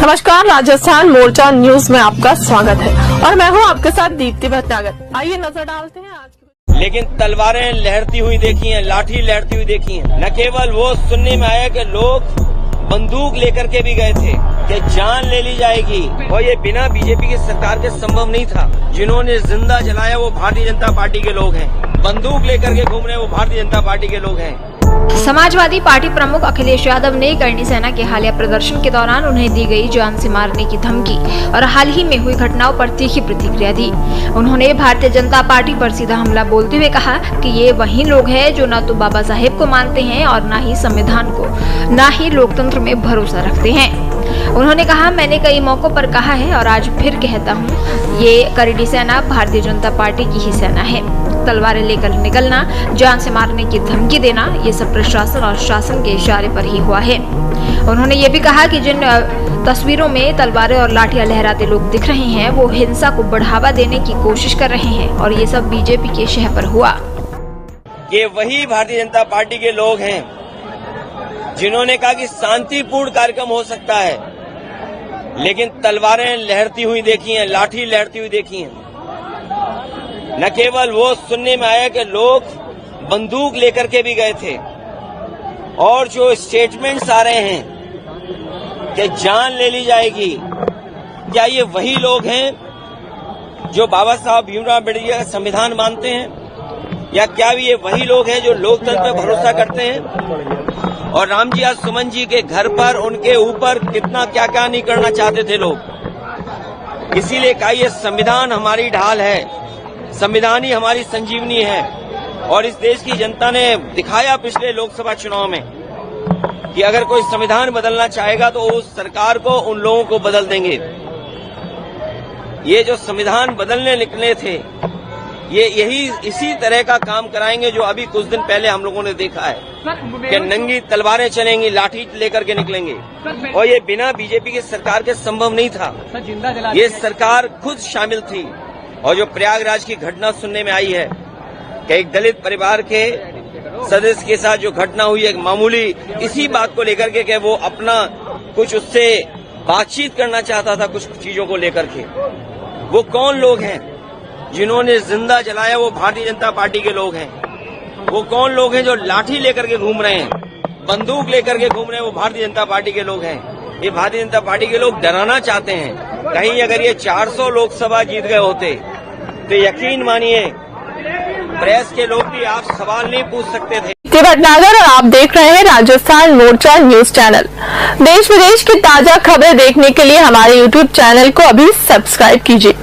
नमस्कार, राजस्थान मोर्चा न्यूज में आपका स्वागत है और मैं हूं आपके साथ दीप्ति भटनागर। आइए नजर डालते हैं आज की। लेकिन तलवारें लहरती हुई देखी हैं, लाठी लहरती हुई देखी हैं। न केवल वो सुनने में आया कि लोग बंदूक लेकर के भी गए थे कि जान ले ली जाएगी, और ये बिना बीजेपी की सरकार के संभव नहीं था। जिन्होंने जिंदा जलाया वो भारतीय जनता पार्टी के लोग हैं, बंदूक लेकर के घूम रहे हैं वो भारतीय जनता पार्टी के लोग हैं। समाजवादी पार्टी प्रमुख अखिलेश यादव ने करणी सेना के हालिया प्रदर्शन के दौरान उन्हें दी गई जान से मारने की धमकी और हाल ही में हुई घटनाओं पर तीखी प्रतिक्रिया दी। उन्होंने भारतीय जनता पार्टी पर सीधा हमला बोलते हुए कहा कि ये वही लोग हैं जो न तो बाबा साहेब को मानते हैं और न ही संविधान को, न ही लोकतंत्र में भरोसा रखते हैं। उन्होंने कहा, मैंने कई मौकों पर कहा है और आज फिर कहता हूँ, ये करणी सेना भारतीय जनता पार्टी की ही सेना है। तलवारें लेकर निकलना, जान से मारने की धमकी देना, ये सब प्रशासन और शासन के इशारे पर ही हुआ है। उन्होंने ये भी कहा कि जिन तस्वीरों में तलवारें और लाठियां लहराते लोग दिख रहे हैं वो हिंसा को बढ़ावा देने की कोशिश कर रहे हैं और ये सब बीजेपी के शह पर हुआ। ये वही भारतीय जनता पार्टी के लोग हैं जिन्होंने कहा कि शांतिपूर्ण कार्यक्रम हो सकता है, लेकिन तलवारें लहरती हुई देखी हैं, लाठी लहरती हुई देखी हैं। न केवल वो सुनने में आया कि लोग बंदूक लेकर के भी गए थे, और जो स्टेटमेंट्स आ रहे हैं कि जान ले ली जाएगी, क्या ये वही लोग हैं जो बाबा साहब भीमराव अम्बेडकर का संविधान मानते हैं, या क्या ये वही लोग हैं जो लोकतंत्र पर भरोसा करते हैं? और राम जी आज सुमन जी के घर पर उनके ऊपर कितना क्या क्या नहीं करना चाहते थे लोग। इसीलिए कहा ये संविधान हमारी ढाल है, संविधान ही हमारी संजीवनी है। और इस देश की जनता ने दिखाया पिछले लोकसभा चुनाव में कि अगर कोई संविधान बदलना चाहेगा तो उस सरकार को, उन लोगों को बदल देंगे। ये जो संविधान बदलने निकले थे, ये यही इसी तरह का काम कराएंगे जो अभी कुछ दिन पहले हम लोगों ने देखा है कि नंगी तलवारें चलेंगी, लाठी लेकर के निकलेंगे, और ये बिना बीजेपी की सरकार के संभव नहीं था। ये सरकार खुद शामिल थी। और जो प्रयागराज की घटना सुनने में आई है कि एक दलित परिवार के सदस्य के साथ जो घटना हुई है, मामूली इसी बात को लेकर के कि वो अपना कुछ उससे बातचीत करना चाहता था कुछ चीजों को लेकर के। वो कौन लोग हैं जिन्होंने जिंदा जलाया वो भारतीय जनता पार्टी के लोग हैं। वो कौन लोग हैं जो लाठी लेकर के घूम रहे हैं, बंदूक लेकर के घूम रहे हैं वो भारतीय जनता पार्टी के लोग हैं। ये भारतीय जनता पार्टी के लोग डराना चाहते हैं। कहीं अगर ये 400 लोकसभा जीत गए होते तो यकीन मानिए प्रेस के लोग भी आप सवाल नहीं पूछ सकते थे। भटनागर और आप देख रहे हैं राजस्थान मोर्चा न्यूज चैनल। देश विदेश की ताजा खबरें देखने के लिए हमारे YouTube चैनल को अभी सब्सक्राइब कीजिए।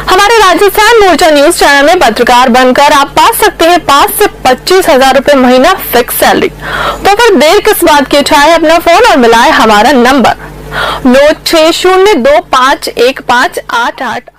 हमारे राजस्थान मोर्चा न्यूज चैनल में पत्रकार बनकर आप पा सकते हैं 5 से 25 हजार रूपए महीना फिक्स सैलरी। तो फिर देर किस बात की, उठाए अपना फोन और मिलाए हमारा नंबर 9602515888।